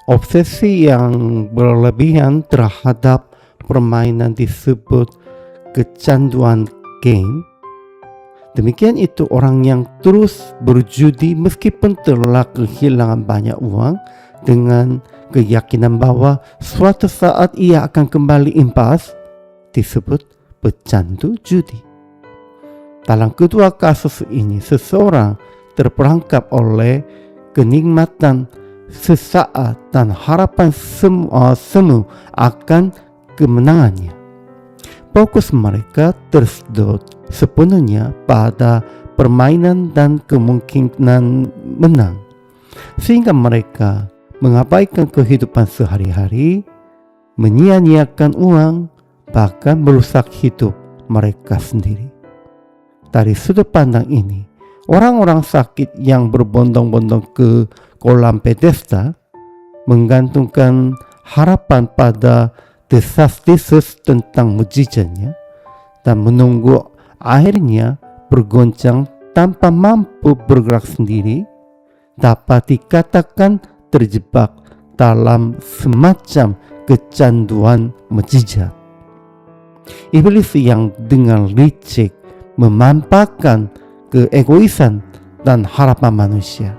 Obsesi yang berlebihan terhadap permainan disebut kecanduan game. Demikian itu orang yang terus berjudi meskipun telah kehilangan banyak uang dengan keyakinan bahwa suatu saat ia akan kembali impas, disebut pecandu judi. Dalam kedua kasus ini, seseorang terperangkap oleh kenikmatan sesaat dan harapan semu akan kemenangannya. Fokus mereka tersedot sepenuhnya pada permainan dan kemungkinan menang, sehingga mereka mengabaikan kehidupan sehari-hari, menyia-nyiakan uang, bahkan merusak hidup mereka sendiri. Dari sudut pandang ini, orang-orang sakit yang berbondong-bondong ke kolam Bethesda menggantungkan harapan pada desas-desus tentang mujizatnya dan menunggu akhirnya bergoncang tanpa mampu bergerak sendiri, dapat dikatakan terjebak dalam semacam kecanduan mujizat. Iblis yang dengan licik memanfaatkan keegoisan dan harapan manusia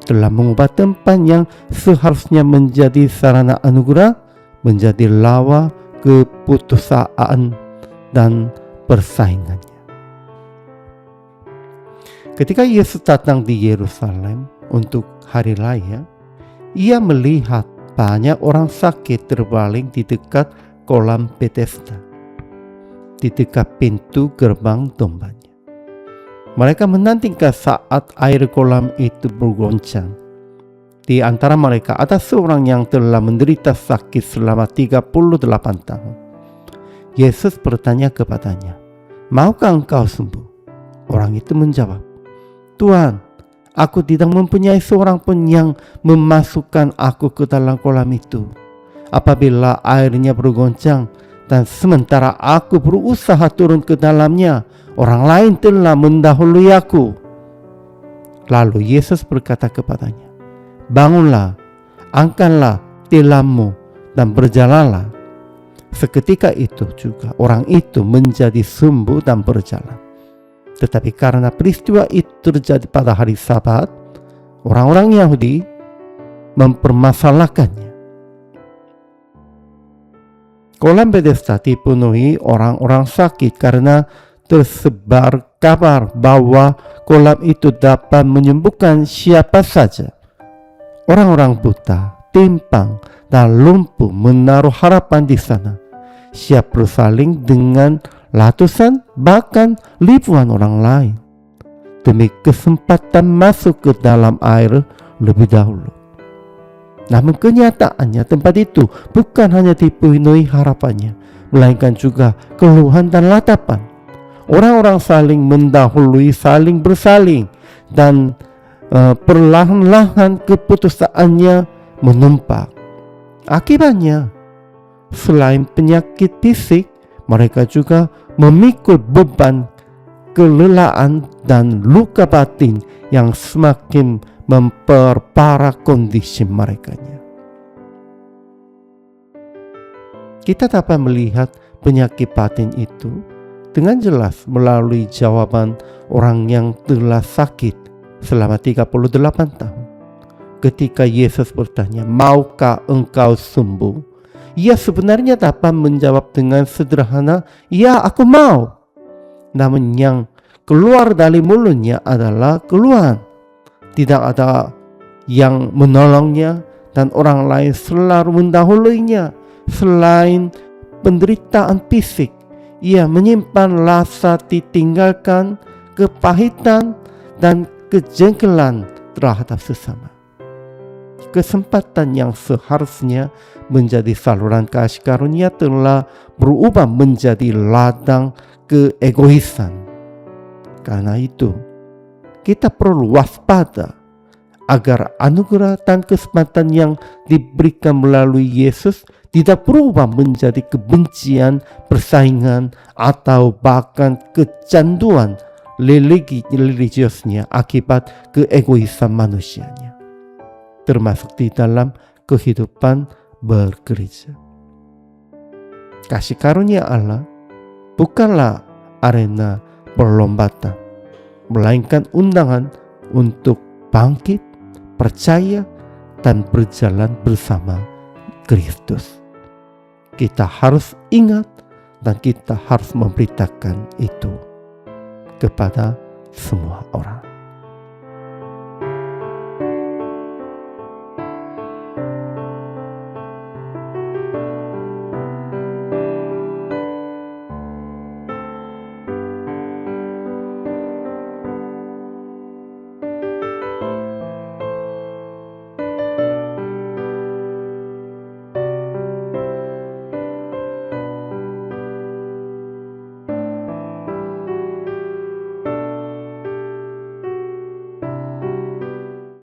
telah mengubah tempat yang seharusnya menjadi sarana anugerah menjadi lawa keputusasaan dan persaingannya. Ketika Yesus datang di Yerusalem untuk hari raya, ia melihat banyak orang sakit terbaring di dekat kolam Bethesda, di dekat pintu gerbang dombanya. Mereka menantikan saat air kolam itu bergoncang. Di antara mereka ada seorang yang telah menderita sakit selama 38 tahun. Yesus bertanya kepadanya, "Maukah engkau sembuh?" Orang itu menjawab, "Tuhan, aku tidak mempunyai seorang pun yang memasukkan aku ke dalam kolam itu. Apabila airnya bergoncang dan sementara aku berusaha turun ke dalamnya, orang lain telah mendahului aku." Lalu Yesus berkata kepadanya, "Bangunlah, angkatlah tilammu dan berjalanlah." Seketika itu juga orang itu menjadi sembuh dan berjalan. Tetapi karena peristiwa itu terjadi pada hari Sabat, orang-orang Yahudi mempermasalahkannya. Kolam Bethesda dipenuhi orang-orang sakit karena tersebar kabar bahwa kolam itu dapat menyembuhkan siapa saja. Orang-orang buta, timpang, dan lumpuh menaruh harapan di sana, siap bersaling dengan ratusan bahkan ribuan orang lain demi kesempatan masuk ke dalam air lebih dahulu. Namun kenyataannya tempat itu bukan hanya dipenuhi harapannya, melainkan juga keluhan dan latapan. Orang-orang saling mendahului, saling bersaling, dan perlahan-lahan keputusannya menumpak. Akibatnya, selain penyakit fisik, mereka juga memikul beban kelelahan dan luka batin yang semakin memperparah kondisi mereka. Kita dapat melihat penyakit batin itu dengan jelas melalui jawaban orang yang telah sakit selama 38 tahun. Ketika Yesus bertanya, "Maukah engkau sembuh?" Ia sebenarnya dapat menjawab dengan sederhana, "Ya, aku mau." Namun yang keluar dari mulutnya adalah keluhan. Tidak ada yang menolongnya dan orang lain selalu mendahulunya. Selain penderitaan fisik, ia menyimpan rasa ditinggalkan, kepahitan, dan kejengkelan terhadap sesama. Kesempatan yang seharusnya menjadi saluran kasih karunia telah berubah menjadi ladang keegoisan. Karena itu, kita perlu waspada agar anugerah dan kesempatan yang diberikan melalui Yesus tidak berubah menjadi kebencian, persaingan, atau bahkan kecanduan religiusnya akibat keegoisan manusianya, termasuk di dalam kehidupan bergereja. Kasih karunia Allah bukanlah arena perlombaan, melainkan undangan untuk bangkit, percaya, dan berjalan bersama Kristus. Kita harus ingat dan kita harus memberitakan itu kepada semua orang.